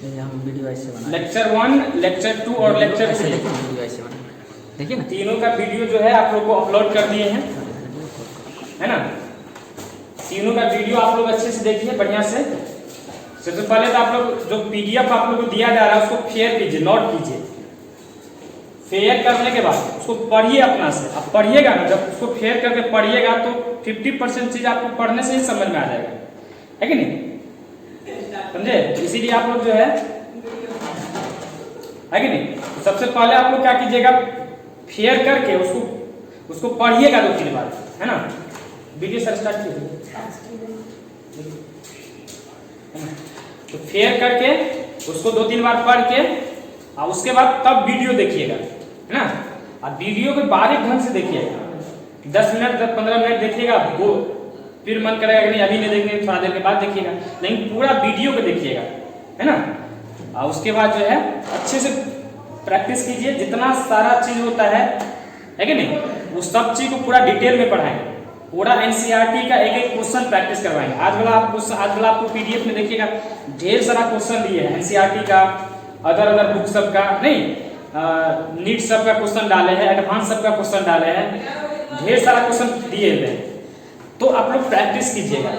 हम वीडियो ऐसे बना लेक्चर 1, लेक्चर 2 और लेक्चर 3 वीडियो ऐसे बना, देखिए ना, तीनों का वीडियो जो है आप लोग को अपलोड कर दिए हैं, है ना। तीनों का वीडियो आप लोग अच्छे से देखिए, बढ़िया से। सबसे पहले तो आप लोग जो पीडीएफ आप लोग को दिया जा रहा है उसको शेयर कीजिए, नोट कीजिए। शेयर करने के बाद उसको पढ़िए अपना से। आप पढ़िएगा ना, जब उसको शेयर करके पढ़िएगा तो 50% चीज आपको पढ़ने से ही समझ में आ जाएगा, है कि नहीं, समझे। इसीलिए आप लोग जो है कि नहीं, सबसे पहले आप लोग क्या कीजिएगा, शेयर करके उसको पढ़िएगा 2-3 बार, है ना। वीडियो सर स्टार्ट कीजिए। तो शेयर करके उसको 2-3 बार पढ़ के और उसके बाद तब वीडियो देखिएगा, है ना। और वीडियो को बारीक ढंग से देखिएगा, 10 मिनट 15 मिनट देखिएगा, वो फिर मन करेगा कि नहीं अभी नहीं देखने, थोड़ा देर के बाद देखिएगा, लेकिन पूरा वीडियो को देखिएगा, है ना। और उसके बाद जो है अच्छे से प्रैक्टिस कीजिए, जितना सारा चीज होता है कि नहीं, वो सब चीज को पूरा डिटेल में पढ़ाएंगे। पूरा एनसीईआरटी का एक क्वेश्चन प्रैक्टिस करवाएंगे। आज वाला आपको पीडीएफ में देखिएगा ढेर सारा क्वेश्चन दिए हैं एनसीईआरटी का, अदर बुक सब का, नहीं नीट सब का क्वेश्चन डाले हैं, एडवांस सब का क्वेश्चन डाले हैं, ढेर सारा क्वेश्चन दिए हुए हैं। तो आप लोग प्रैक्टिस कीजिएगा,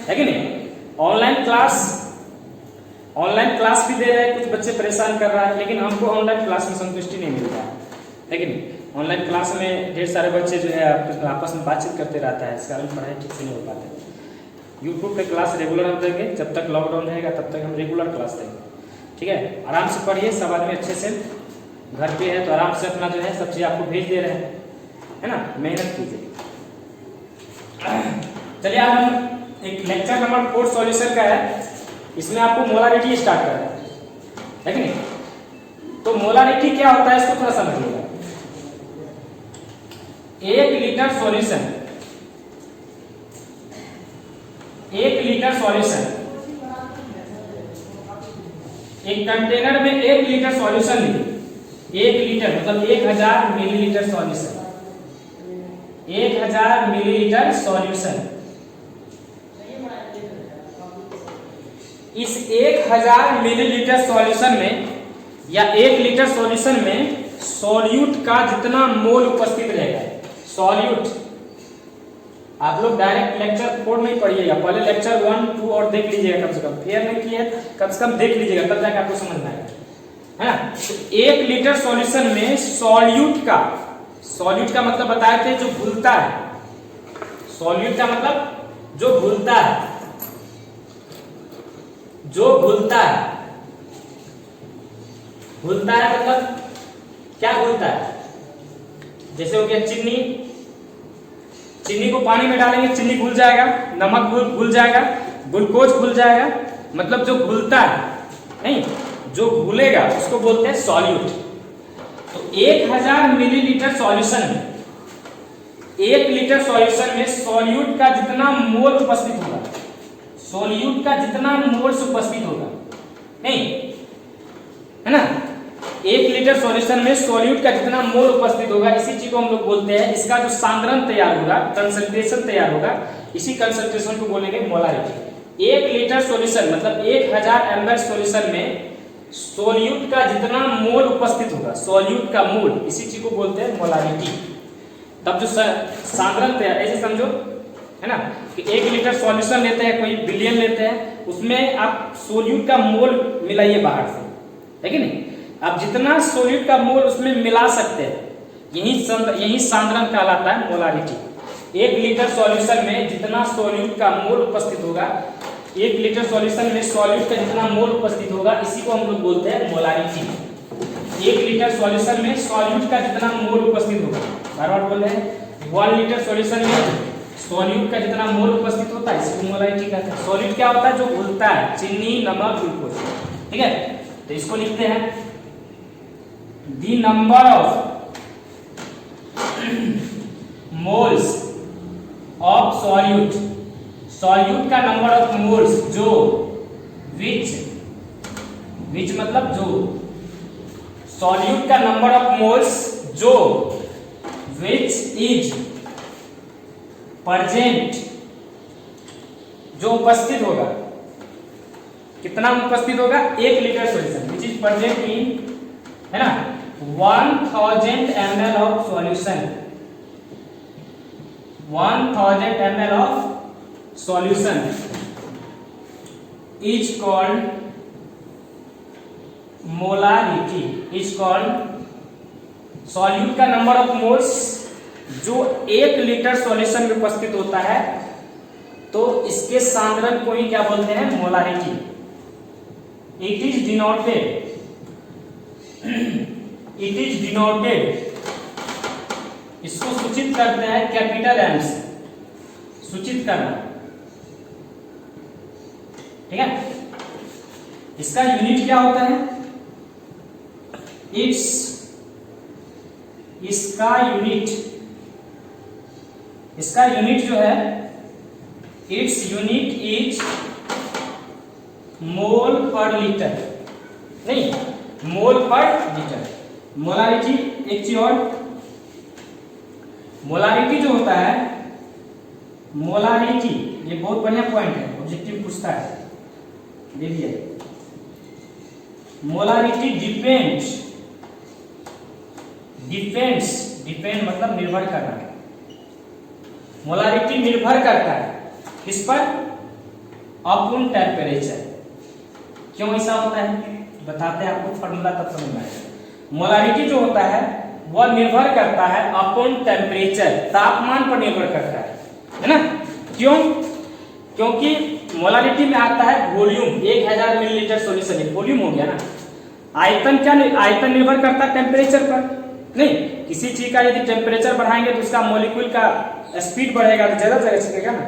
है कि नहीं। ऑनलाइन क्लास भी दे रहे हैं, कुछ बच्चे परेशान कर रहा है, लेकिन हमको ऑनलाइन क्लास में संतुष्टि नहीं मिल रहा है कि नहीं। ऑनलाइन क्लास में ढेर सारे बच्चे जो है आपस में बातचीत करते रहता है, इस कारण पढ़ाई ठीक से नहीं हो पाते। यूट्यूब पे क्लास रेगुलर हम देंगे, जब तक लॉकडाउन रहेगा तब तक हम रेगुलर क्लास देंगे, ठीक है। आराम से पढ़िए, सब आदमी अच्छे से घर पे है तो आराम से अपना जो है सब चीज़ आपको भेज दे रहे हैं, है ना। मेहनत कीजिए। चलिए आज हम एक लेक्चर नंबर 4 सॉल्यूशन का है, इसमें आपको मोलारिटी स्टार्ट करना है कि नहीं। तो मोलारिटी क्या होता है इसको थोड़ा समझिएगा। 1 लीटर सॉल्यूशन, 1 लीटर सॉल्यूशन, एक कंटेनर में 1 लीटर सॉल्यूशन लीजिए। 1 लीटर मतलब 1000 मिलीलीटर सॉल्यूशन, 1000 मिलीलीटर सॉल्यूशन। इस 1000 मिलीलीटर सॉल्यूशन में या 1 लीटर सॉल्यूशन में सॉल्यूट का जितना मोल उपस्थित रहेगा, सॉल्यूट आप लोग डायरेक्ट लेक्चर 4 नहीं पढ़िएगा, पहले लेक्चर 1, 2 और देख लीजिएगा, कम से कम फेयर नहीं किया कम से कम देख लीजिएगा, तब जाकर आपको समझ में आएगा, है ना। तो 1 लीटर सॉल्यूशन में सॉल्यूट का मतलब बताए थे जो घुलता है, सॉल्यूट का मतलब जो घुलता है, घुलता है मतलब क्या घुलता है, जैसे हो गया चीनी को पानी में डालेंगे चीनी घुल जाएगा, नमक घुल जाएगा, ग्लूकोज घुल जाएगा, मतलब जो घुलता है, नहीं जो घुलेगा उसको बोलते हैं सॉल्यूट। तो 1000 मिलीलीटर सॉल्यूशन में, 1 लीटर सॉल्यूशन में सॉल्यूट का जितना मोल उपस्थित होगा, सॉल्यूट का जितना मोल्स उपस्थित होगा, नहीं है ना। 1 लीटर सॉल्यूशन में सॉल्यूट का जितना मोल उपस्थित होगा, इसी चीज को हम लोग बोलते हैं, इसका जो सांद्रण तैयार होगा, कंसंट्रेशन तैयार होगा, इसी कंसंट्रेशन को बोलेंगे मोलारिटी। 1 लीटर सॉल्यूशन मतलब 1000 ml सॉल्यूशन में सॉल्यूट का जितना मोल उपस्थित होगा, सॉल्यूट का मोल, इसी चीज को बोलते हैं मोलारिटी। तब जो सांद्रण तैयार, ऐसे समझो, है ना, कि 1 लीटर सॉल्यूशन लेते हैं, कोई बिलियन लेते हैं, उसमें आप सोल्यूट का मोल मिलाइए बाहर से, है कि नहीं। आप जितना सोल्यूट का मोल उसमें मिला सकते हैं, यही सांद्रण कहलाता है मोलारिटी। 1 लीटर सॉल्यूशन में जितना सोल्यूट का मोल उपस्थित होगा, 1 लीटर सॉल्यूशन में सॉल्यूट का जितना मोल उपस्थित होगा, इसी को हम लोग बोलते हैं मोलारिटी। 1 लीटर सॉल्यूशन में सॉल्यूट का जितना मोल उपस्थित होगा, बार बार बोल रहे हैं, 1 लीटर सॉल्यूशन में सॉल्यूट का जितना मोल उपस्थित होता है, इसको मोलारिटी कहते हैं। सॉल्यूट क्या होता है, जो घुलता है, चीनी, नमक, ग्लूकोज, ठीक है। तो इसको लिखते हैं the number of moles of solute, solute का नंबर ऑफ मोल्स जो, विच मतलब जो, सॉल्यूट का नंबर ऑफ मोल्स जो, विच इज प्रेजेंट, जो उपस्थित होगा, कितना उपस्थित होगा? 1 litre solution which is present इन, है ना, 1000 ml of solution, 1000 ml of solution is called molarity, is called solute का नंबर ऑफ मोल्स जो 1 लीटर सॉल्यूशन में उपस्थित होता है, तो इसके सांद्रण को ही क्या बोलते हैं? मोलारिटी। इट इज डिनोटेड, इसको सूचित करते हैं कैपिटल एम से, सूचित करना, ठीक है। इसका यूनिट क्या होता है? इसका यूनिट जो है, इट्स यूनिट इज मोल पर लीटर, नहीं, मोल पर लीटर। मोलारिटी, एक चीज और, मोलारिटी जो होता है, मोलारिटी, ये बहुत बढ़िया पॉइंट है, ऑब्जेक्टिव पूछता है, देखिए, मोलारिटी डिपेंड मतलब निर्भर करना। मोलारिटी निर्भर करता है किस पर? Upon temperature. क्यों ऐसा होता है बताते हैं आपको, फॉर्मूला तब समझ में आएगा। मोलारिटी जो होता है वह निर्भर करता है अपॉन टेम्परेचर, तापमान पर निर्भर करता है ना। क्यों? क्योंकि मोलारिटी में आता है वॉल्यूम, 1000 मिलीलीटर सॉल्यूशन, वॉल्यूम हो गया ना। आयतन क्या नहीं, आयतन निर्भर करता है टेम्परेचर पर, नहीं, किसी चीज का यदि टेम्परेचर बढ़ाएंगे तो उसका मॉलिक्यूल का स्पीड बढ़ेगा, तो ज्यादा जगह छिकेगा ना,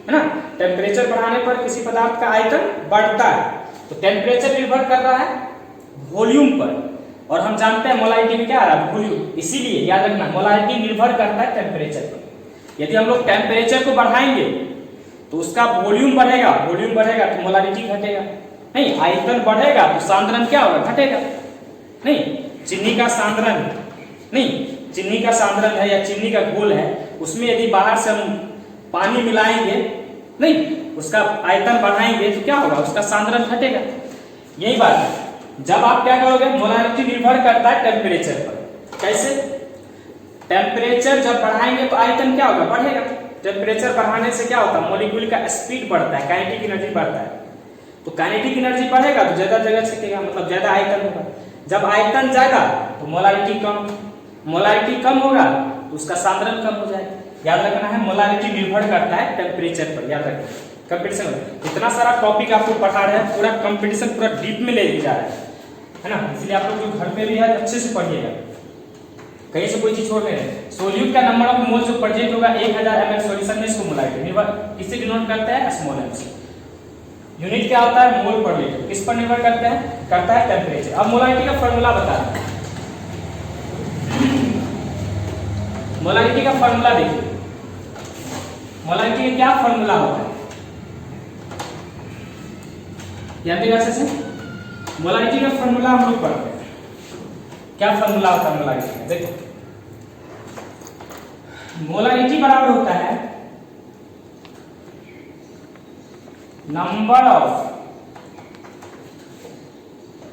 है ना। टेम्परेचर बढ़ाने पर किसी पदार्थ का आयतन बढ़ता है, तो टेम्परेचर निर्भर कर रहा है वॉल्यूम पर, और हम जानते हैं मोलारिटी में क्या आ रहा है? वॉल्यूम। इसीलिए याद रखना, मोलारिटी निर्भर करता है टेम्परेचर पर। यदि हम लोग टेम्परेचर को बढ़ाएंगे तो उसका वॉल्यूम बढ़ेगा, वॉल्यूम बढ़ेगा तो मोलारिटी घटेगा, नहीं, आयतन बढ़ेगा तो सांद्रण क्या होगा? घटेगा, नहीं। चीनी का सांद्रण, नहीं, चीनी का सांद्रण है या चीनी का घोल है, उसमें यदि बाहर से हम पानी मिलाएंगे, नहीं, उसका आयतन बढ़ाएंगे तो क्या होगा? उसका सांद्रण घटेगा। यही बात है, जब आप क्या करोगे? मोलारिटी निर्भर करता है टेम्परेचर पर। कैसे? टेम्परेचर जब बढ़ाएंगे तो आयतन क्या होगा? बढ़ेगा। टेम्परेचर बढ़ाने से क्या होता है? मॉलिक्यूल का स्पीड बढ़ता है, काइनेटिक एनर्जी बढ़ता है, तो काइनेटिक एनर्जी बढ़ेगा तो ज्यादा जगह छिकेगा, मतलब ज्यादा आयतन होगा। जब आयतन ज्यादा तो मोलारिटी कम, मोलारिटी कम होगा तो उसका सांद्रण कम हो जाएगा। याद रखना है, मोलारिटी निर्भर करता है टेम्परेचर पर, याद रखना। कंपटीशन, इतना सारा टॉपिक आपको पढ़ा रहे हैं, पूरा कंपटीशन पूरा डीप में ले जा रहा है ना। इसलिए आप लोग जो घर पे भी है अच्छे से पढ़िएगा, कहीं से कोई चीज छोड़ रहे हैं। सोल्यूट का नंबर ऑफ मोल जो प्रेजेंट होगा 1000 ml सॉल्यूशन में, इसको मोलारिटी निर्भर किससे डिनोट करता है? स्मॉल m से। यूनिट क्या होता है? मोल पर लीटर। किस पर निर्भर करता है? करता है टेम्परेचर। अब मोलारिटी का फॉर्मूला बता रहे हैं। मोलारिटी का फॉर्मूला देखिए, मोलारिटी का क्या फॉर्मूला होता है? याद है अच्छे से? मोलारिटी का फॉर्मूला हम लोग पढ़ते हैं। क्या फॉर्मूला होता है मोलारिटी का? देखो, मोलारिटी बराबर होता है number of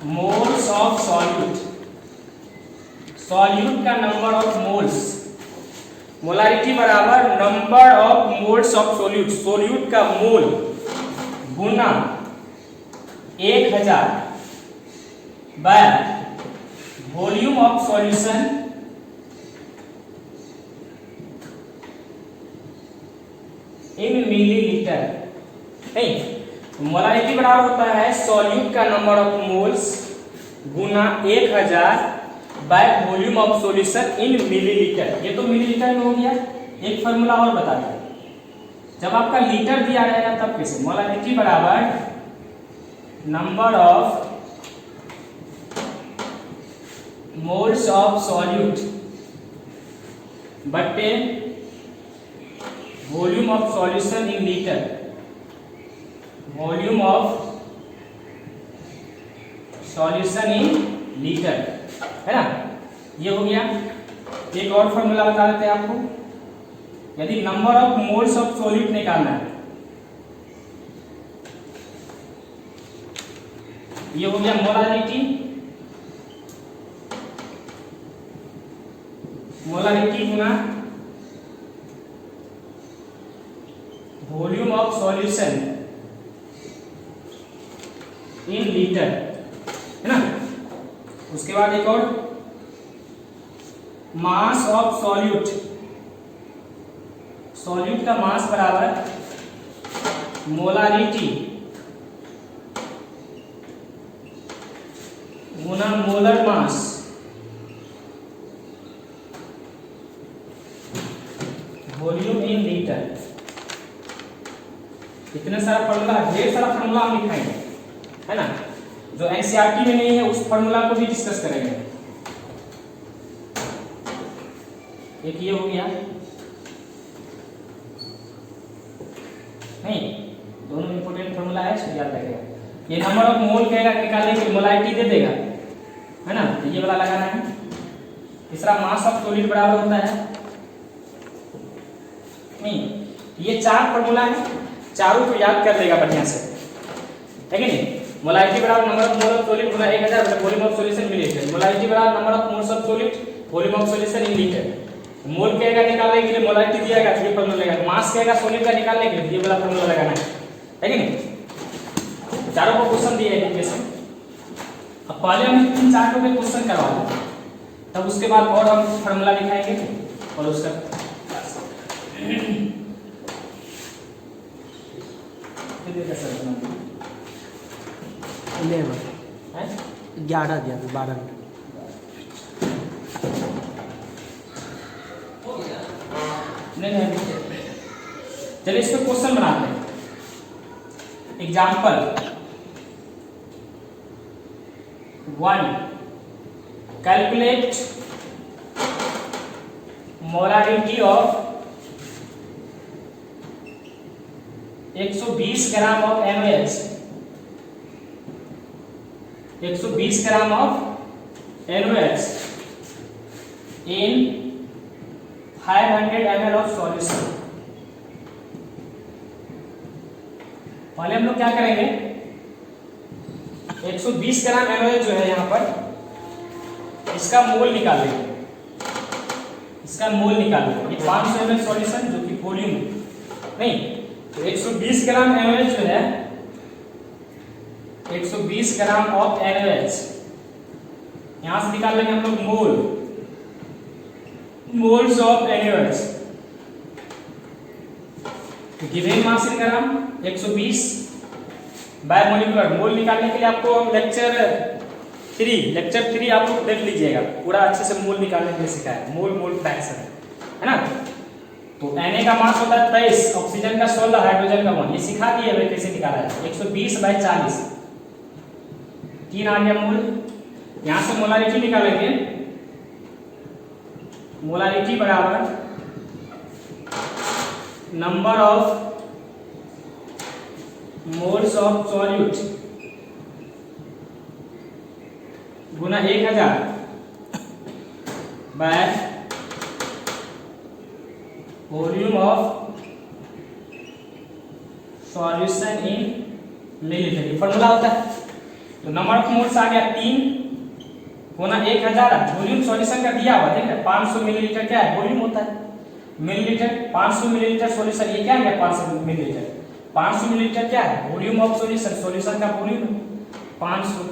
moles of solute, solute का नंबर ऑफ मोल्स। मोलारिटी बराबर number of moles of solute, solute का मोल गुना 1000 by volume of solution in millilitre. नहीं, मोलारिटी बराबर होता है सॉल्यूट का number of moles Guna 1000 by volume of solution in millilitre. ये तो मिलीलीटर में हो गया। एक फॉर्मूला और बता दें, जब आपका लीटर दिया रहेगा तब कैसे? मोलारिटी बराबर number of moles of solute बटे volume of solution in litre, volume of solution in litre, है ना। ये हो गया। एक और फॉर्मूला बता देते हैं आपको, यदि number of moles of solute निकालना है ये हो गया molarity, molarity Guna volume of solution in litre, है ना। उसके बाद एक और मास ऑफ सॉल्यूट, सॉल्यूट का मास बराबर molarity Guna molar mass volume in litre. इतने सारा फॉर्मूला, ढेर सारा फॉर्मूला हम लिखाएंगे, है ना, जो एनसीईआरटी में नहीं है उस फॉर्मूला को भी डिस्कस करेंगे। एक ये हो गया, नहीं दोनों इंपोर्टेंट फॉर्मूला है, इसको याद रखिएगा। ये नंबर ऑफ मोल कहेगा निकालने के लिए, मोलारिटी दे देगा, है ना, तो ये वाला लगाना है। तीसरा मास ऑफ सॉलिड बराबर होता है, नहीं ये चार फॉर्मूला है, चारों को याद कर लेगा बढ़िया से, है कि नहीं। मोलारिटी बराबर number of mole of solid गुना 1000 volume of solution millilitre. Molarity बराबर number of moles of solid volume of solution in litre. Mole कहेगा निकालने के लिए मोलारिटी दिया गया तो ये फॉर्मूला लगाना, मास कहेगा सॉलिड का निकालने के लिए ये वाला फॉर्मूला लगाना है कि नहीं। चारों को क्वेश्चन दिए हैं जैसे। अब पहले हम इन चारों के क्वेश्चन करवा लेते हैं, तब उसके बाद और हम फॉर्मूला लिखाएंगे और उसका इलेवन 11 दिया 12 मिनट। नहीं चलिए इस पे क्वेश्चन बनाते हैं। Example 1, calculate molarity of 120 gram of NaOH, 120 gram of NaOH in 500 ml of solution. पहले हम लोग क्या करेंगे, 120 ग्राम NaOH जो है यहाँ पर, इसका मोल निकाल लेंगे, इसका मोल निकाल लेंगे। 500 ml सॉल्यूशन जो कि वॉल्यूम नहीं, तो 120 ग्राम NaOH जो है, 120 ग्राम ऑफ NaOH यहां से निकाल लेंगे हम लोग mole, moles of NaOH। Given mass in gram 120 by molecular. Mole निकालने के लिए आपको लेक्चर 3 आप लोग देख लीजिएगा, पूरा अच्छे से मोल निकालने के लिए सिखाया, मोल मोल फ्रैक्शन, है ना। तो Na का मास होता है 23, ऑक्सीजन का 16, हाइड्रोजन का 1, ये सिखा दिए हमें कैसे निकाला है। 120 बाय 40 3 आ गया मोल। यहां से मोलारिटी निकालेंगे, मोलारिटी बराबर number of moles of solute Guna 1000 by volume of solution in millilitre, formula होता है। तो नंबर ऑफ मोल्स आ गया 3 गुना 1000, वॉल्यूम सॉल्यूशन का दिया हुआ देख रहे 500 मिलीलीटर क्या है, वॉल्यूम होता है मिलीलीटर। 500 मिलीलीटर सॉल्यूशन, ये क्या है 500 मिलीलीटर, 500 मिलीलीटर क्या है वॉल्यूम ऑफ सॉल्यूशन, सॉल्यूशन का वॉल्यूम 500,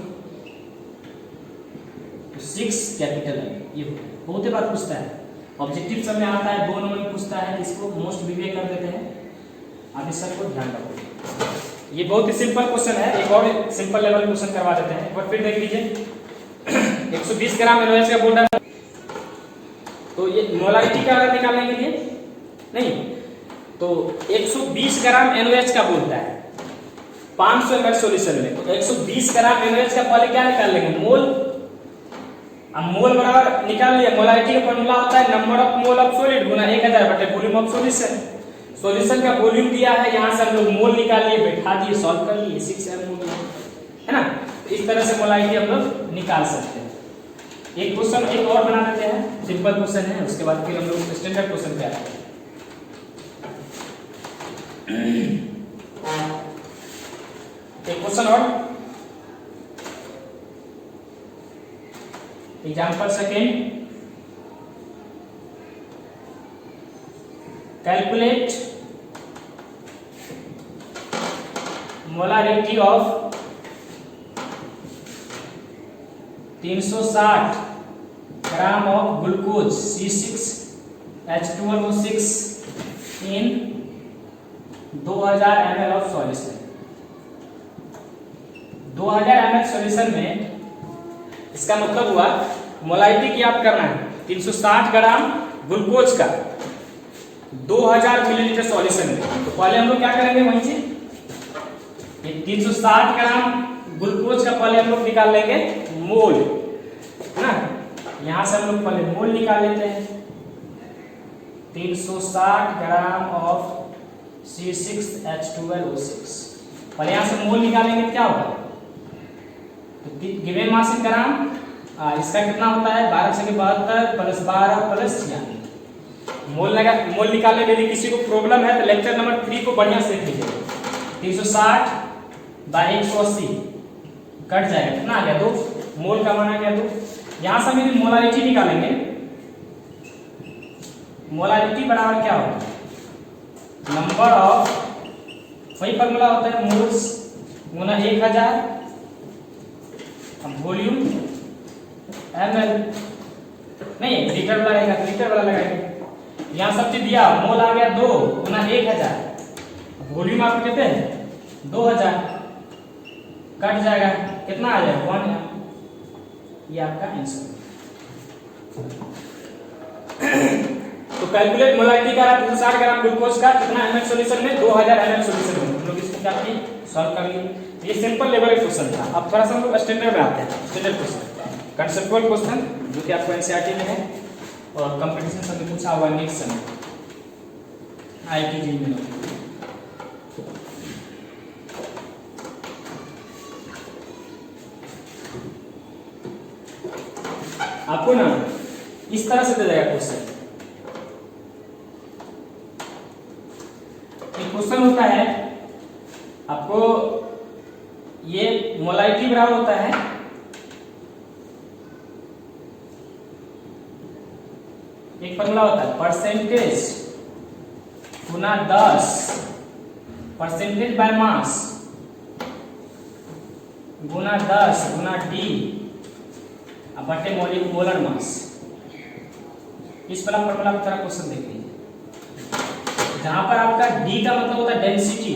6 कैपिटल है। ये बहुत ही बार पूछता है, ऑब्जेक्टिव सब में आता है, 2 नंबर में पूछता है, इसको मोस्ट विवेक कर देते हैं। आप इस सब को ध्यान रखो, ये बहुत ही सिंपल क्वेश्चन है। एक और सिंपल लेवल क्वेश्चन करवा देते हैं, एक बार फिर देख लीजिए। 120 ग्राम NaOH का बोल रहा है, तो ये मोलारिटी का निकालने के लिए नहीं, तो 120 ग्राम NaOH का बोलता है 500 ml सॉल्यूशन में। तो 120 ग्राम NaOH का पहले क्या निकाल लेंगे, मोल। अब मोल बराबर निकाल लिया, मोलारिटी का फॉर्मूला होता है number of mole of solid गुना 1000 बटे वॉल्यूम ऑफ सॉल्यूशन। सॉल्यूशन का वॉल्यूम दिया है, यहां से हम लोग मोल निकाल लिए, बैठा दिए, सॉल्व कर लिए, 6 मोल है ना। तो इस तरह से मोलारिटी हम लोग निकाल सकते हैं। एक क्वेश्चन एक और बना देते हैं, सिंपल क्वेश्चन है, उसके बाद फिर हम लोग स्टैंडर्ड क्वेश्चन पे आते हैं। एक क्वेश्चन और example second, calculate molarity of 360 gram of glucose C6H12O6 in 2000 ml of solution. 2000 ml solution में इसका मतलब हुआ मोलारिटी की आप करना है 360 ग्राम ग्लूकोज का 2000 मिलीलीटर सॉल्यूशन में। तो पहले हम लोग क्या करेंगे वहीं से ये 360 ग्राम ग्लूकोज का पहले हम लोग निकाल लेंगे मोल, है ना। यहां से हम लोग पहले मोल निकाल लेते हैं। 360 ग्राम ऑफ C6H12O6 पहले यहां से मोल निकालेंगे, क्या होगा तो गिवन मास इन ग्राम, इसका कितना होता है 1272 प्लस 12 प्लस 96। मोल निकालने के लिए किसी को प्रॉब्लम है तो लेक्चर नंबर 3 को बढ़िया से देख लीजिए। 360 बाई 180 कट जाएगा, कितना आ गया 2, मोल का मान आ गया 2। यहां से हम यदि मोलारिटी निकालेंगे, मोलारिटी बराबर क्या होगा नंबर ऑफ, वही फॉर्मूला होता है मोल्स गुना 1000 वॉल्यूम ml, नहीं लीटर वाला रहेगा, लीटर वाला लगाएंगे। यहाँ सब चीज दिया, मोल आ गया 2 गुना 1000, वॉल्यूम आप कहते हैं 2000, कट जाएगा कितना आ जाएगा 1, ये आपका आंसर। तो कैलकुलेट मोलारिटी का 360 ग्राम ग्लूकोज का कितना ml सॉल्यूशन में 2000 ml सॉल्यूशन में हम लोग इसको क्या किए सॉल्व कर लिए। ये सिंपल लेवल का क्वेश्चन था। अब थोड़ा सा हम लोग स्टैंडर्ड में आते हैं। स्टैंडर्ड क्वेश्चन, कंसेप्चुअल क्वेश्चन जो कि आपको एनसीईआरटी में है और कंपटीशन से पूछा हुआ नेक्स्ट समय आईआईटी में। आपको ना इस तरह से दे जाएगा क्वेश्चन। एक क्वेश्चन होता है आपको, ये मोलारिटी बराबर होता है एक फॉर्मूला होता है percentage Guna 10 percentage by mass Guna 10 Guna D बटे मोलर मास। इस वाला फॉर्मूला का क्वेश्चन देख लीजिए, जहां पर आपका डी का मतलब होता है डेंसिटी,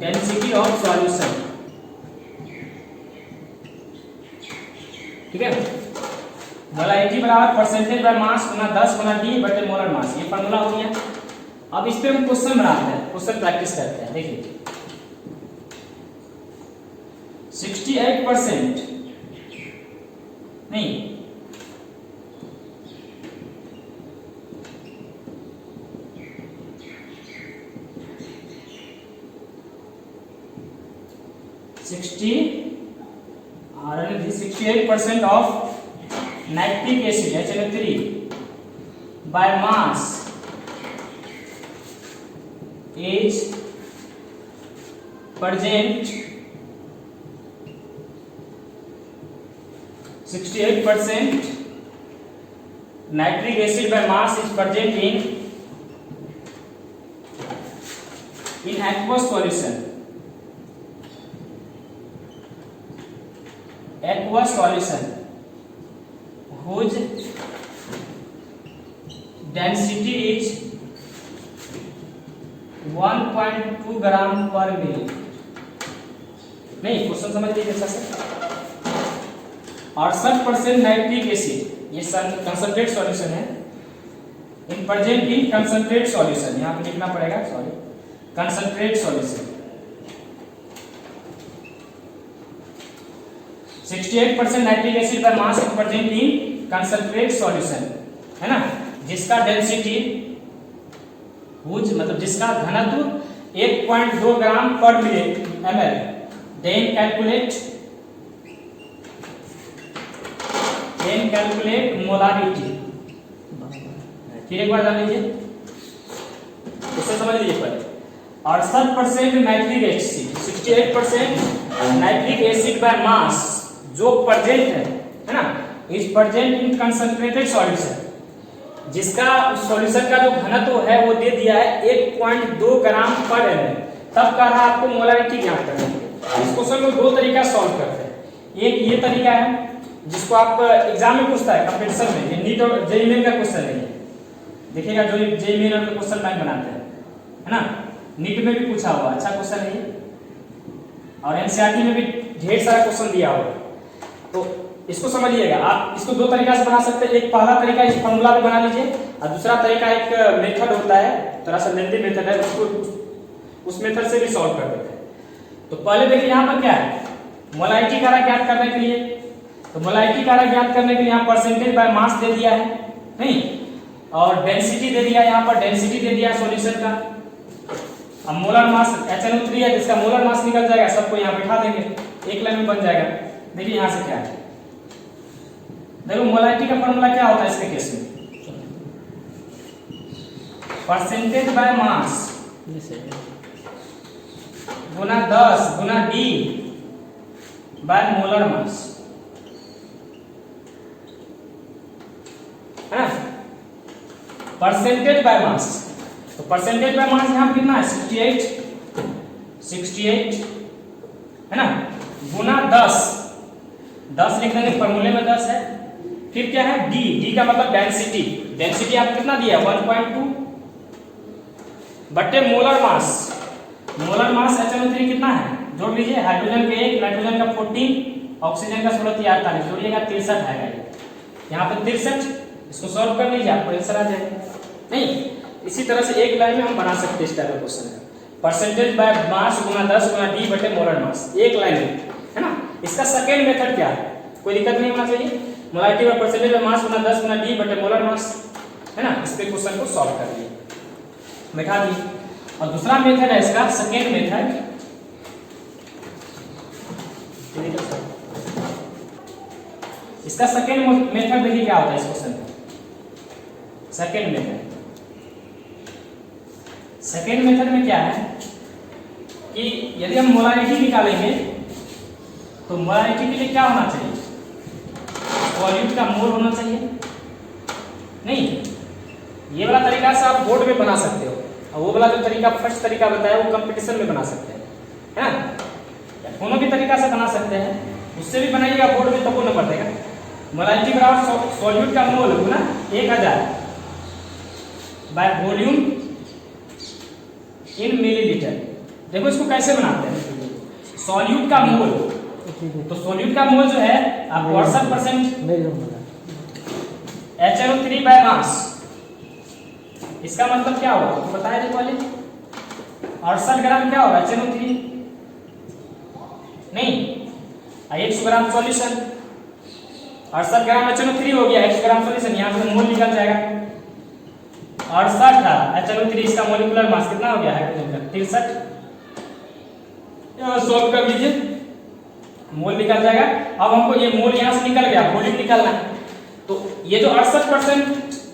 डेंसिटी ऑफ सॉल्यूशन, ठीक है। मोलारिटी बराबर percentage by mass Guna 10 Guna D बटे मोलर मास, ये फॉर्मूला हो गया। अब इस पे हम क्वेश्चन बनाते हैं, क्वेश्चन प्रैक्टिस करते हैं। देखिए 68% नहीं 68% of nitric acid HNO3 by mass is present 68% nitric acid by mass is present in aqueous solution. Aqueous solution whose density is 1.2 ग्राम पर मिली। नहीं क्वेश्चन समझ लीजिए अच्छा से। 68% नाइट्रिक एसिड, ये कंसंट्रेट सॉल्यूशन है, in present in concentrate solution, यहाँ पे लिखना पड़ेगा, sorry, concentrate solution. 68% nitric acid का mass is present in concentrate solution, है ना, जिसका डेंसिटी मतलब जिसका घनत्व 1.2 ग्राम पर ml। Then calculate molarity. फिर एक बार जान लीजिए, उससे समझ लीजिए पहले। 68% nitric acid, 68% nitric acid by mass जो प्रेजेंट है ना, is present in concentrated solution, जिसका उस सॉल्यूशन का जो घनत्व है वो दे दिया है 1.2 ग्राम पर ml, तब कह रहा है आपको मोलारिटी ज्ञात करने के लिए। इस क्वेश्चन को दो तरीका सॉल्व करते हैं। एक ये तरीका है जिसको आप एग्जाम में पूछता है कंपटीशन में, ये नीट और जेईई मेन का क्वेश्चन नहीं है, देखिएगा जो जेईई मेन और क्वेश्चन बैंक बनाते हैं, है ना, नीट में भी पूछा हुआ, अच्छा क्वेश्चन है ये, और एनसीईआरटी में भी ढेर सारा क्वेश्चन दिया हुआ। तो इसको समझिएगा, आप इसको दो तरीका से बना सकते हैं। एक पहला तरीका इस फॉर्मूला पे बना लीजिए, और दूसरा तरीका एक मेथड होता है, थोड़ा सा लेंथी मेथड है, उसको उस मेथड से भी सॉल्व कर देते हैं। तो पहले देखिए यहाँ पर क्या है, मोलारिटी कारक ज्ञात करने के लिए, तो मोलारिटी कारक ज्ञात करने के लिए यहाँ परसेंटेज बाय मास दे दिया है नहीं, और डेंसिटी दे दिया है, यहाँ पर डेंसिटी दे दिया है सॉल्यूशन का। अब मोलर मास HNO3 है, जिसका मोलर मास निकल जाएगा, सबको यहाँ बिठा देंगे, एक लाइन में बन जाएगा। देखिए यहाँ से क्या है, देखो मोलारिटी का फॉर्मूला क्या होता है इसके केस में, percentage by mass Guna 10 Guna D by molar mass, है ना, परसेंटेज बाय मास। तो परसेंटेज बाय मास यहाँ कितना है 68 है ना, गुना 10 लिख देंगे, फॉर्मूले में 10 है। फिर क्या है D का मतलब डेंसिटी, डेंसिटी आपको कितना दिया 1.2 बटे molar mass, molar mass HNO3 कितना है, जोड़ लीजिए, हाइड्रोजन के 1, नाइट्रोजन का 14, ऑक्सीजन का 16 48, जोड़िएगा 63 आएगा, यहाँ पे 63। इसको सॉल्व कर लीजिए, आपको आंसर आ जाएगा। नहीं, इसी तरह से एक लाइन में हम बना सकते हैं इस टाइप का क्वेश्चन है, percentage by mass Guna 10 Guna D बटे मोलर मास, एक लाइन में, है ना। इसका सेकेंड मेथड क्या है, कोई दिक्कत नहीं होना चाहिए, molarity by percentage by mass Guna 10 Guna D बटे मोलर मास, है ना। इस पे क्वेश्चन को सॉल्व कर लिए, बैठा दिए। और दूसरा मेथड है इसका सेकेंड मेथड, इसका सेकेंड मेथड देखिए क्या होता है इस क्वेश्चन का। सेकेंड मेथड में क्या है कि यदि हम मोलारिटी निकालेंगे तो मोलारिटी के लिए क्या होना चाहिए, सॉल्यूट का मोल होना चाहिए। नहीं, ये वाला तरीका से आप बोर्ड में बना सकते हो, और वो वाला जो तरीका फर्स्ट तरीका बताया वो कंपटीशन में बना सकते हैं, है ना। दोनों भी तरीका से बना सकते हैं, उससे भी बनाइएगा बोर्ड में, तब वो नंबर देगा। मोलारिटी बराबर सॉल्यूट का मोल गुना 1000 बाय वॉल्यूम इन मिलीलीटर। देखो इसको कैसे बनाते हैं, सॉल्यूट का मोल, तो सॉल्यूट का मोल जो है आप 68% HNO3 बाय मास, इसका मतलब क्या होगा तो बताया देखो वाले 68 ग्राम क्या होगा HNO3 नहीं, 100 ग्राम सॉल्यूशन, 68 ग्राम HNO3 हो गया, 100 ग्राम सॉल्यूशन, यहाँ से मोल निकल जाएगा 68 था HNO3, इसका मोलिकुलर मास कितना हो गया हाइड्रोजन का 63। सॉल्व कर लीजिए, मोल निकल जाएगा। अब हमको ये मोल यहाँ से निकल गया, वॉल्यूम निकालना है, तो ये जो 68%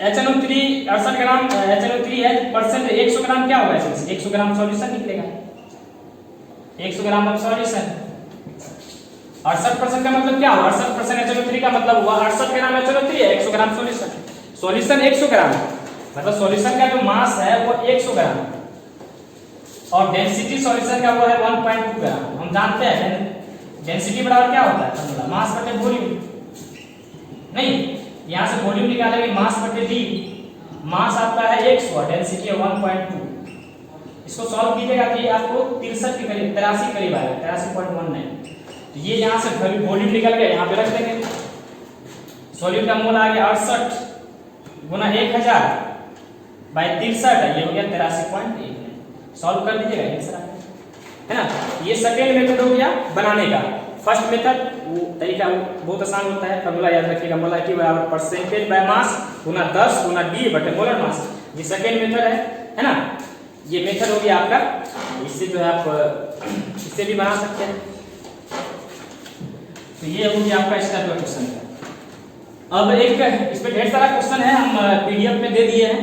HNO3 68 ग्राम HNO3 है, परसेंट 100 ग्राम क्या होगा, 100 ग्राम सॉल्यूशन निकलेगा, 100 ग्राम ऑफ सॉल्यूशन। 68% का मतलब क्या हुआ, 68% HNO3 का मतलब हुआ 68 ग्राम HNO3 है, 100 ग्राम सॉल्यूशन, सॉल्यूशन 100 ग्राम मतलब सॉल्यूशन का जो मास है वो 100 ग्राम, और डेंसिटी सॉल्यूशन का वो है 1.2 ग्राम। हम जानते हैं डेंसिटी बराबर क्या होता है, फॉर्मूला मास बटे वॉल्यूम। नहीं, यहां से वॉल्यूम निकालेंगे मास बटे डी, मास आपका है 100 और डेंसिटी है 1.2। इसको सॉल्व कीजिएगा तो ये आपको 63 के करीब 83 करीब आएगा, 83.19। तो ये यहां से वॉल्यूम निकल गया, यहां पे रख देंगे, सॉल्यूट का मोल आ गया 68 गुना 1000 बाय 63, ये हो गया 83.1। सॉल्व कर दीजिएगा आंसर आ गया, है ना। ये सेकेंड मेथड हो गया बनाने का। फर्स्ट मेथड वो तरीका बहुत आसान होता है, फॉर्मूला याद रखिएगा, मोलारिटी बराबर percentage by mass Guna 10 Guna D बटे मोलर मास। ये सेकेंड मेथड है ना। ये मेथड हो गया आपका, इससे जो है आप इससे भी बना सकते हैं। तो ये हो गया आपका इस टाइप का क्वेश्चन है। अब एक इस पे ढेर सारा क्वेश्चन है, हम PDF में दे दिए हैं,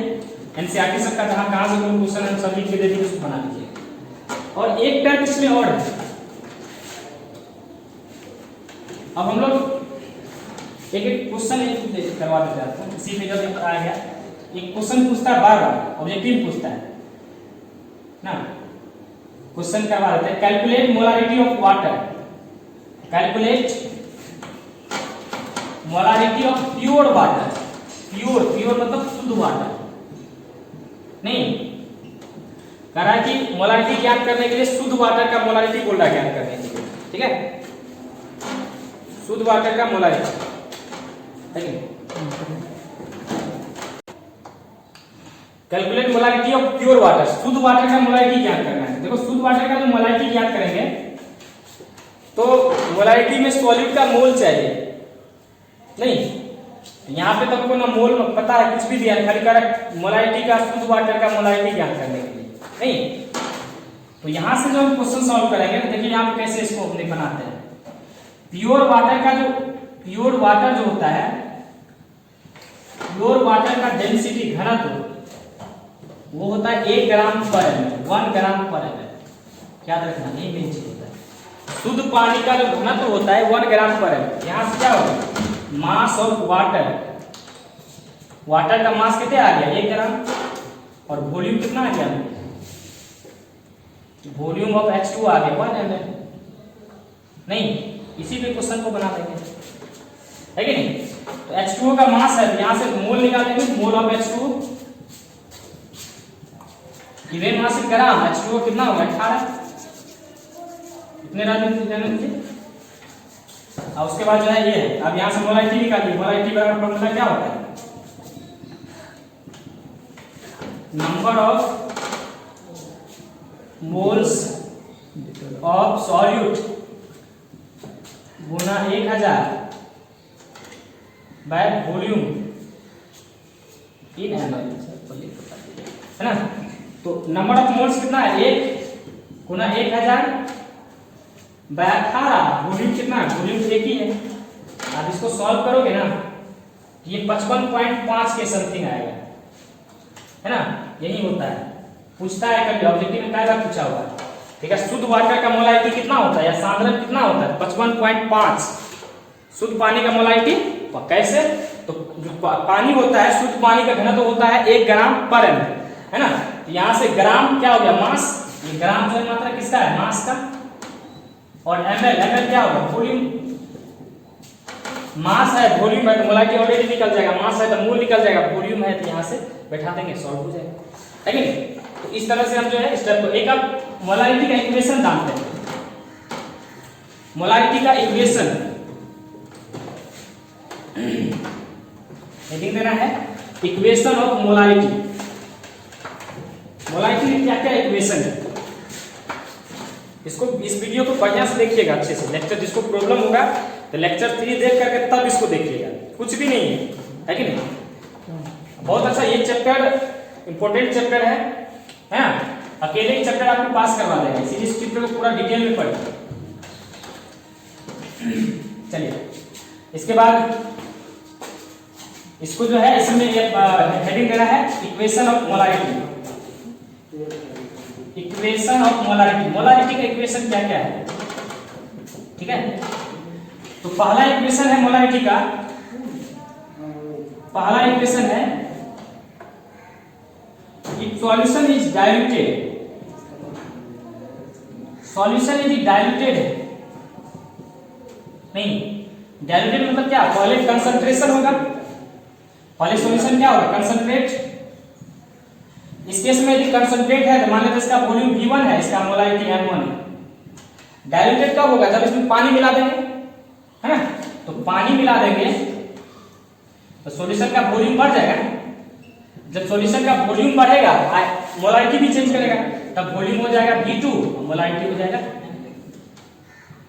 एनसीईआरटी सबका कहाँ से कोई क्वेश्चन है सब लिख के दे दिए, उसको बना लीजिए। और एक टाइप इसमें और है, अब हम लोग एक एक क्वेश्चन करवा देते हैं, इसी में जब आ गया एक क्वेश्चन पूछता है बार बार, ऑब्जेक्टिव पूछता है ना, क्वेश्चन करवा देते हैं। Calculate molarity of water, calculate molarity of pure water, pure pure मतलब शुद्ध वाटर, नहीं कह रहा है कि मोलारिटी ज्ञात करने के लिए शुद्ध वाटर का मोलारिटी बोल रहा है ज्ञात करने के लिए, ठीक है, शुद्ध वाटर का मोलारिटी, ठीक है। Calculate molarity of pure water, शुद्ध वाटर का मोलारिटी ज्ञात करना है। देखो शुद्ध वाटर का जो मोलारिटी ज्ञात करेंगे तो मोलारिटी में सॉलिड का मोल चाहिए, नहीं यहाँ पे तो आपको ना मोल पता है, कुछ भी दिया है, खाली कर मोलारिटी का शुद्ध वाटर का मोलारिटी ज्ञात करने के लिए, नहीं तो यहां से जो हम क्वेश्चन सॉल्व करेंगे तो देखिए यहाँ पे कैसे इसको अपने बनाते हैं। प्योर वाटर का जो प्योर वाटर जो होता है, प्योर वाटर का डेंसिटी घनत्व वो होता है 1 ग्राम पर एमएल, 1 ग्राम पर एमएल, याद रखना ये मेन चीज होता है। शुद्ध पानी का जो घनत्व होता है 1 ग्राम पर एमएल। यहां से क्या होगा, मास ऑफ वाटर, वाटर का मास कितने आ गया 1 ग्राम, और वॉल्यूम कितना आ गया, वॉल्यूम ऑफ H2 आ गया 1 ml, नहीं इसी पे क्वेश्चन को बना देंगे, है कि नहीं। तो H2O का मास है, यहां से मोल निकालेंगे, मोल ऑफ H2O, ये मास इन ग्राम, H2O कितना होगा 18, इतने राजनीति। और उसके बाद जो है ये, अब यहां से मोलारिटी निकालिए, मोलारिटी बराबर फॉर्मूला क्या होता है, number of moles of solute Guna 1000 by volume in ML, है ना। तो नंबर ऑफ मोल्स कितना है 1 गुना 1000 बाय 18, वॉल्यूम कितना है, वॉल्यूम 1 ही है। आप इसको सॉल्व करोगे ना ये 55.5 के समथिंग आएगा, है ना, यही होता है, पूछता है कभी ऑब्जेक्टिव में, कई बार पूछा हुआ है, ठीक है। शुद्ध वाटर का मोलारिटी कितना होता है या सांद्रण कितना होता है 55.5, शुद्ध पानी का मोलारिटी कैसे, तो जो पानी होता है, शुद्ध पानी का घनत्व होता है 1 ग्राम पर एमएल, है ना। तो यहां से ग्राम क्या हो गया, मास, ये ग्राम जो है मात्रा किसका है, मास का, और एमएल, एमएल क्या होगा, वॉल्यूम, मास है वॉल्यूम है तो मोलारिटी ऑलरेडी निकल जाएगा, मास है तो मोल निकल जाएगा, वॉल्यूम है तो यहां से बैठा देंगे, सॉल्व हो जाएगा, है कि नहीं। तो इस तरह से हम जो है स्टेप को एक अब मोलारिटी का इक्वेशन जानते हैं, मोलारिटी का इक्वेशन हेडिंग देना है, इक्वेशन ऑफ मोलारिटी। मोलारिटी में क्या क्या इक्वेशन है, इसको इस वीडियो को बढ़िया से देखिएगा अच्छे से, लेक्चर जिसको प्रॉब्लम होगा तो लेक्चर 3 देख करके तब इसको देखिएगा, कुछ भी नहीं है कि नहीं। बहुत अच्छा ये चैप्टर इंपॉर्टेंट चैप्टर है ना, अकेले ही चैप्टर आपको पास करवा देगा, इसीलिए इस चैप्टर को पूरा डिटेल में पढ़िए। चलिए इसके बाद इसको जो है इसमें हेडिंग देना है equation of molarity, equation of molarity. Molarity का इक्वेशन क्या क्या है, ठीक है। तो पहला इक्वेशन है मोलारिटी का, पहला इक्वेशन है if solution is diluted, solution यदि डाइल्यूटेड है, नहीं डाइल्यूटेड मतलब क्या, पहले कंसंट्रेशन होगा, पहले सॉल्यूशन क्या होगा कंसंट्रेट। इस केस में यदि कंसंट्रेट है तो मान लेते इसका वॉल्यूम V1 है, इसका मोलारिटी M1 है। डाइल्यूटेड कब होगा, जब इसमें पानी मिला देंगे, है ना, तो पानी मिला देंगे तो सॉल्यूशन का वॉल्यूम बढ़ जाएगा। जब सॉल्यूशन का वॉल्यूम बढ़ेगा मोलारिटी भी चेंज करेगा, तब वॉल्यूम हो जाएगा V2 और मोलारिटी हो जाएगा,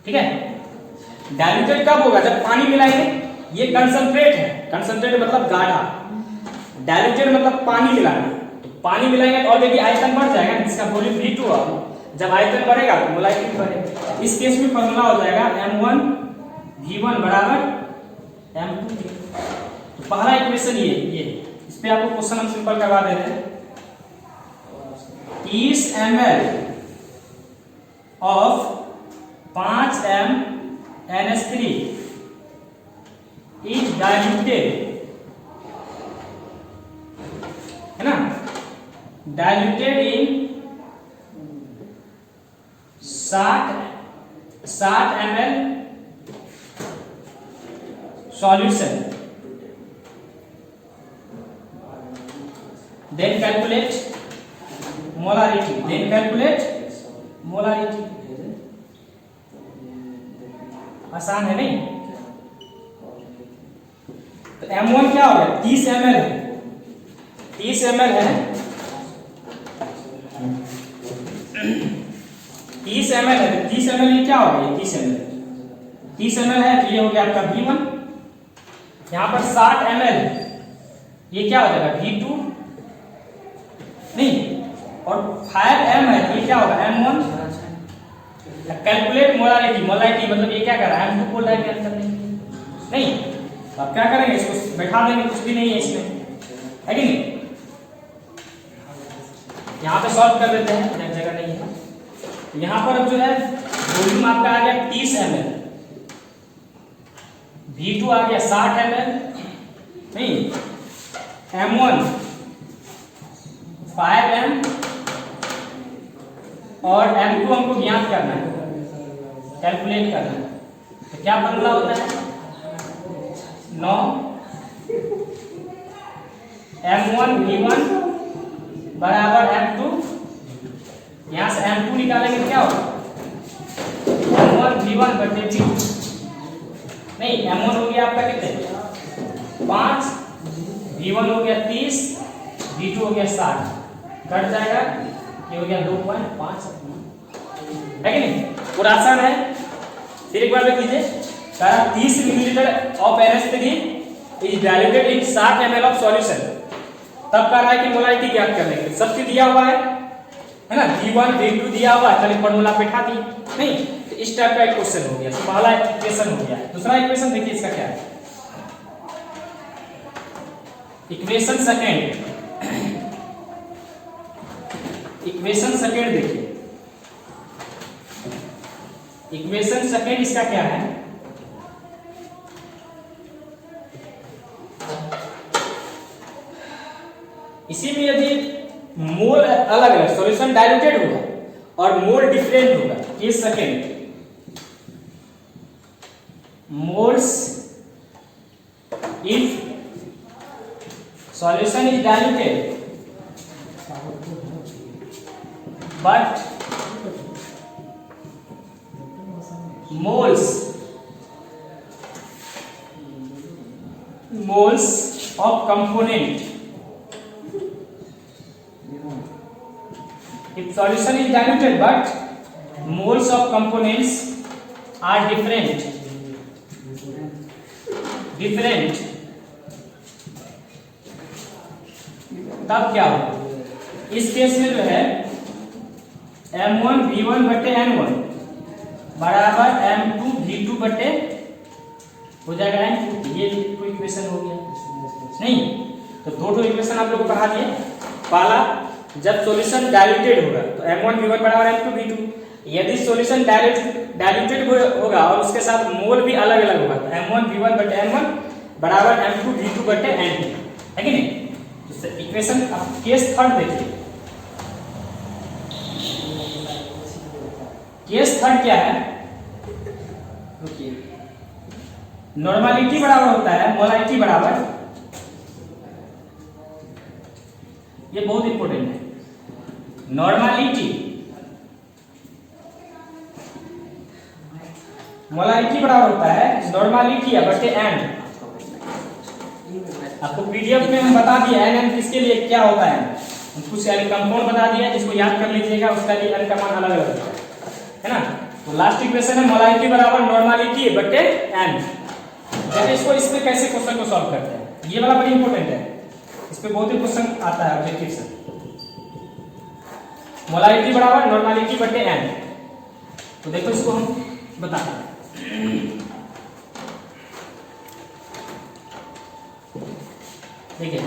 ठीक है। डाइल्यूटेड कब होगा, जब पानी मिलाएंगे, ये कंसंट्रेट है, कंसंट्रेट मतलब गाढ़ा, डाइल्यूटेड मतलब पानी मिलाना, तो पानी मिलाएंगे तो ऑलरेडी आयतन बढ़ जाएगा, इसका वॉल्यूम V2 होगा, जब आयतन बढ़ेगा तो मोलारिटी बढ़ेगा। इस केस में फॉर्मूला हो जाएगा M1 V1 बराबर M2। तो पहला इक्वेशन ये इस पे आपको क्वेश्चन हम सिंपल करवा दे रहे हैं। 30 ml of 5 m NH3 diluted, है ना, डाइल्यूटेड इन 60 ml solution, then calculate molarity, आसान है नहीं? तो M1 क्या हो गया, 30 ml है, 30 ml है, 30 ml है, 30 ml ये क्या हो गया, 30 ml है, तो ये हो गया आपका V1। यहाँ पर 60 ml ये क्या हो जाएगा, V2 नहीं, और 5m है, ये क्या होगा, M1। कैलकुलेट मोलारिटी, मतलब ये क्या कर रहा है, M2 बोल रहा है कैलकुलेट करने नहीं, अब क्या करेंगे, इसको बैठा देंगे, कुछ भी नहीं है इसमें, है कि नहीं? यहाँ पे सॉल्व कर देते हैं, जगह नहीं है। यहाँ पर अब जो है वॉल्यूम आपका आ गया 30 ml, V2 आ गया 60 ml नहीं, M1 5m और M2 हमको ज्ञात करना है, कैलकुलेट करना है। तो क्या फॉर्मूला होता है, 9 M1 V1 बराबर M2, यहां से M2 निकालेंगे क्या होगा, M1 V1 बटे V2 नहीं, M1 हो गया आपका कितने 5, V1 हो गया 30, V2 हो गया 60, कट जाएगा, ये हो गया 2.5, है कि नहीं? पूरा आसान है। फिर एक बार देख लीजिए, 30 millilitre of NH3 is diluted in 60 ml of solution. तब कह रहा है कि मोलारिटी ज्ञात करने के लिए, सब चीज दिया हुआ है ना, V1 V2 दिया हुआ है, खाली फॉर्मूला बैठा दी नहीं, तो इस टाइप का एक क्वेश्चन हो गया। तो पहला इक्वेशन हो गया। दूसरा इक्वेशन देखिए इसका क्या है, इक्वेशन सेकंड, देखिए इक्वेशन सेकंड इसका क्या है, इसी में यदि मोल अलग अलग, सॉल्यूशन डाइल्यूटेड होगा और मोल डिफरेंट होगा, case second, moles if solution is diluted but moles of component, if solution is diluted but moles of components are different, तब क्या होगा, इस केस में जो है M1 V1 बटे N1 बराबर M2 V2 बटे हो जाएगा N2। ये कोई इक्वेशन हो गया नहीं? तो दो इक्वेशन आप लोग पढ़ा दिए। पहला, जब सॉल्यूशन डाइल्यूटेड होगा तो M1 V1 बराबर M2 V2। यदि सॉल्यूशन डाइल्यूटेड होगा और उसके साथ मोल भी अलग अलग होगा तो M1 V1 बटे N1 बराबर M2 V2 बटे N2, है कि नहीं? इक्वेशन अब केस थर्ड देखिए, केस थर्ड क्या है, रुकिए, नॉर्मलिटी बराबर होता है मोलारिटी बराबर, ये बहुत इंपॉर्टेंट है, नॉर्मलिटी मोलारिटी बराबर होता है नॉर्मलिटी बटे एन। आपको पीडीएफ में हम बता दिया एन किसके लिए क्या होता है, कुछ कंपाउंड बता दिया, जिसको याद कर लीजिएगा, उसका लिए एन का मान अलग अलग है ना। तो लास्ट इक्वेशन है मोलारिटी बराबर नॉर्मलिटी बटे एन। देखिए इसको, इसमें कैसे क्वेश्चन को सॉल्व करते हैं, ये वाला बड़ी इंपॉर्टेंट है, इस पे बहुत ही क्वेश्चन आता है ऑब्जेक्टिव से। मोलारिटी बराबर नॉर्मलिटी बटे एन, तो देखो इसको हम बताते हैं। देखिए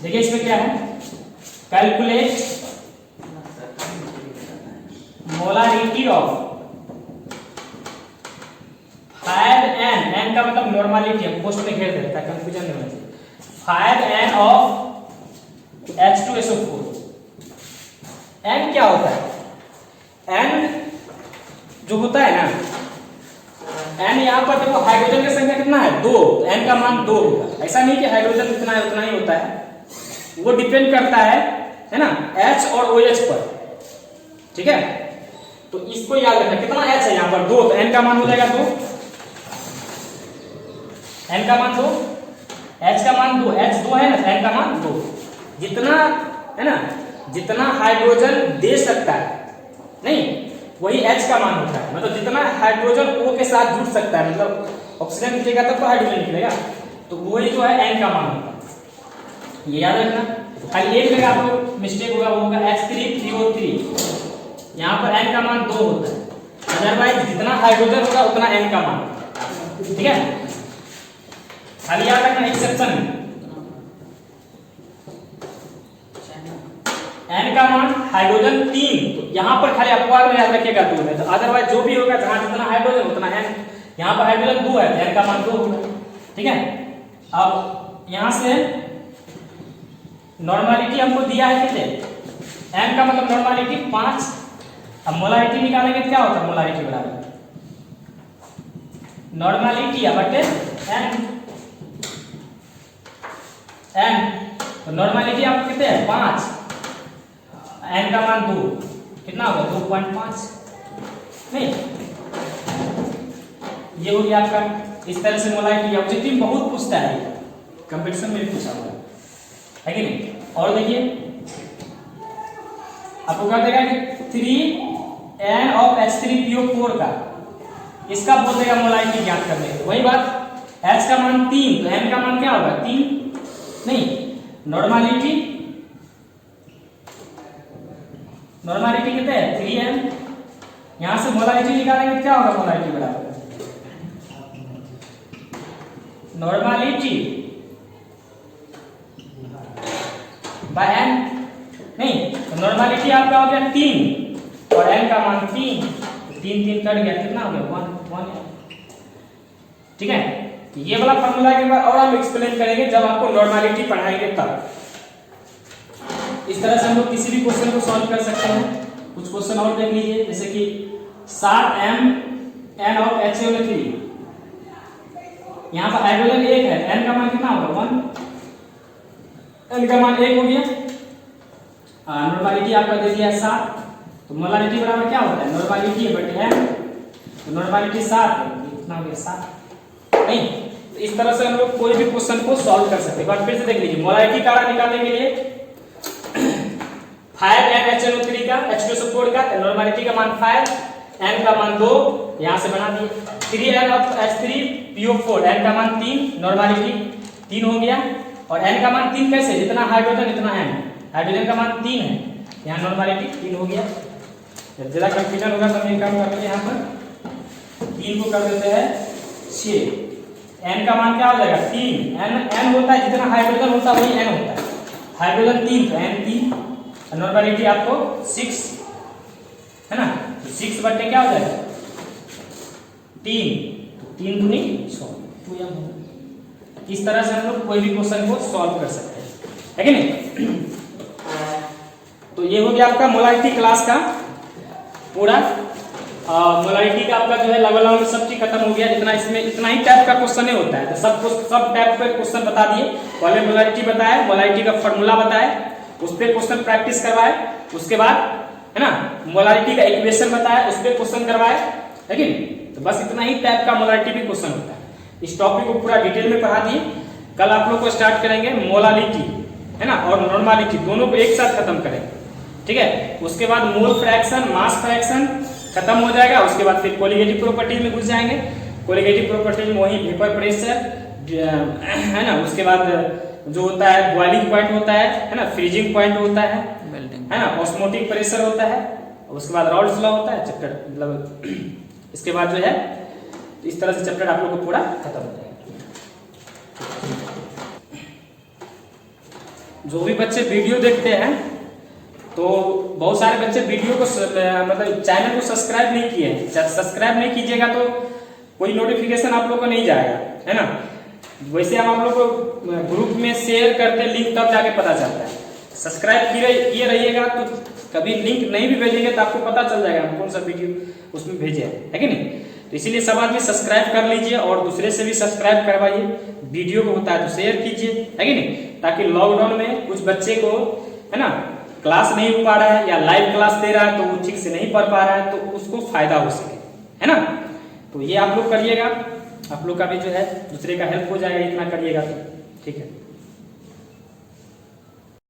देखिए इसमें क्या है, कैलकुलेट मोलारिटी ऑफ n का मतलब नॉर्मलिटी है, पोस्ट में घेर देता है, कंफ्यूजन नहीं होना चाहिए। 5n of H2SO4। n क्या होता है? n जो होता है ना, n यहाँ पर देखो हाइड्रोजन की संख्या कितना है? 2। n का मान 2 होगा। ऐसा नहीं कि हाइड्रोजन कितना है उतना ही होता है, वो डिपेंड करता है ना, H और OH पर। ठीक है, तो इसको याद रखना। कितना H है यहाँ पर? 2, तो n का मान हो जाएगा 2। n का मान 2, H का मान 2, H 2 है ना, n का मान 2। जितना है ना, जितना हाइड्रोजन दे सकता है नहीं, वही H का मान होता है। मतलब जितना हाइड्रोजन O के साथ जुड़ सकता है, मतलब ऑक्सीजन निकलेगा तब तो हाइड्रोजन निकलेगा, तो वही जो है n का मान होता है। ये याद रखना। खाली एक जगह आपको मिस्टेक होगा, वो होगा H3PO3। यहाँ पर n का मान 2 होता है, अदरवाइज जितना हाइड्रोजन होगा उतना n का मान होता है। ठीक है, खाली याद रखना एक्सेप्शन है। n का मान हाइड्रोजन 3, तो यहाँ पर खाली अपवाद में याद रखिएगा 2 है, तो अदरवाइज जो भी होगा जहां जितना हाइड्रोजन उतना n। यहाँ पर हाइड्रोजन 2 है, n का मान 2 होगा। ठीक है, अब यहाँ से नॉर्मलिटी हमको दिया है कितने? n का मतलब नॉर्मलिटी 5। अब मोलारिटी निकालेंगे तो क्या होता है? मोलारिटी बराबर नॉर्मलिटी बटे n। तो नॉर्मलिटी आपको कितने है? 5। n का मान 2, कितना होगा? 2.5 नहीं, ये हो गया आपका। इस तरह से मोलारिटी ऑब्जेक्टिव बहुत पूछता है, कंपटीशन में भी पूछा हुआ है कि नहीं। और देखिए आपको क्या देगा कि 3n ऑफ H3PO4 का, इसका बोल देगा मोलारिटी ज्ञात करने के। वही बात, H का मान 3, तो n का मान क्या होगा? 3 नहीं, नॉर्मलिटी कितने है? 3n। यहां से मोलारिटी निकालेंगे क्या होगा? मोलारिटी बराबर नॉर्मलिटी बाय n नहीं, तो नॉर्मलिटी आपका हो गया 3 और n का मान 3, तो 3 3 कट गया, कितना हो गया? 1 1। ठीक है, ये वाला फॉर्मूला के बाद और हम एक्सप्लेन करेंगे जब आपको नॉर्मलिटी पढ़ाएंगे तब। इस तरह से हम लोग किसी भी क्वेश्चन को सॉल्व कर सकते हैं। कुछ क्वेश्चन और देख लीजिए, जैसे कि 7mn ऑफ HCl3। यहाँ पर हाइड्रोजन 1 है, n का मान कितना होगा? 1। n का मान 1 हो गया। नॉर्मलिटी आपका दे दिया 7, तो मोलारिटी बराबर क्या होता है? नॉर्मलिटी बटे n, तो नॉर्मलिटी 7 है, कितना हो गया? 7 नहीं। तो इस तरह से हम लोग कोई भी क्वेश्चन को सॉल्व कर सकते हैं। एक बार फिर से देख लीजिए, मोलारिटी काढ़ा निकालने के लिए 5n HNO3 का, H2SO4 का, नॉर्मलिटी का मान 5, n का मान 2, यहां से बना दिए। 3n ऑफ H3PO4, n का मान 3, नॉर्मलिटी 3 हो गया। और n का मान 3 कैसे? जितना हाइड्रोजन इतना n, हाइड्रोजन का मान 3 है, यहाँ नॉर्मलिटी 3 हो गया। जब ज्यादा कंफ्यूजन होगा तो हम ये काम करते हैं, यहाँ पर 3 को कर देते हैं 6। n का मान क्या हो जाएगा? 3। n होता है जितना हाइड्रोजन होता है वही n होता है। हाइड्रोजन 3 तो n 3, नॉर्मलिटी आपको 6 है ना, तो 6 बटे क्या हो जाएगा? 3, तो 3 दूनी 6, 2m। इस तरह से हम लोग कोई भी क्वेश्चन को सॉल्व कर सकते हैं, है कि नहीं। तो ये हो गया आपका मोलारिटी क्लास का पूरा। मोलारिटी का आपका जो है लगभग में सब चीज खत्म हो गया। जितना इसमें इतना ही टाइप का क्वेश्चन ही होता है, तो सब टाइप के क्वेश्चन बता दिए। पहले मोलारिटी बताया, मोलारिटी का फॉर्मूला बताया, उस पर क्वेश्चन प्रैक्टिस करवाए। उसके बाद है ना मोलारिटी का इक्वेशन बताया, उस पर क्वेश्चन करवाए, है कि नहीं। तो बस इतना ही टाइप का मोलारिटी भी क्वेश्चन होता है। इस टॉपिक को पूरा डिटेल में पढ़ा दिए। कल आप लोग को स्टार्ट करेंगे मोलारिटी, है ना, और नॉर्मलिटी, दोनों को एक साथ खत्म करेंगे। ठीक है, उसके बाद मोल फ्रैक्शन, मास फ्रैक्शन खत्म हो जाएगा। उसके बाद फिर कोलिगेटिव प्रॉपर्टीज में घुस जाएंगे। कोलिगेटिव प्रॉपर्टीज में वही वेपर प्रेशर है ना, उसके बाद जो होता है बॉइलिंग पॉइंट होता है ना, फ्रीजिंग पॉइंट होता है ना, ऑस्मोटिक प्रेशर होता है, उसके बाद रॉल्स लॉ होता है चैप्टर, मतलब इसके बाद जो है इस तरह से चैप्टर आप लोग को पूरा खत्म हो जाएगा। जो भी बच्चे वीडियो देखते हैं, तो बहुत सारे बच्चे वीडियो को मतलब चैनल को सब्सक्राइब नहीं किए हैं। सब्सक्राइब नहीं कीजिएगा तो कोई नोटिफिकेशन आप लोग को नहीं जाएगा, है ना। वैसे हम आप लोग को ग्रुप में शेयर करते लिंक तब जाके पता चलता है। सब्सक्राइब किए रहिएगा तो कभी लिंक नहीं भी भेजेंगे तो आपको पता चल जाएगा हम कौन सा वीडियो उसमें भेजे है कि नहीं। तो इसीलिए सब आदमी सब्सक्राइब कर लीजिए और दूसरे से भी सब्सक्राइब करवाइए। वीडियो को होता है तो शेयर कीजिए, है कि नहीं, ताकि लॉकडाउन में कुछ बच्चे को, है ना, क्लास नहीं हो पा रहा है या लाइव क्लास दे रहा है तो वो ठीक से नहीं पढ़ पा रहा है, तो उसको फायदा हो सके, है ना। तो ये आप लोग करिएगा, आप लोग का भी जो है दूसरे का हेल्प हो जाएगा, इतना करिएगा तो ठीक है।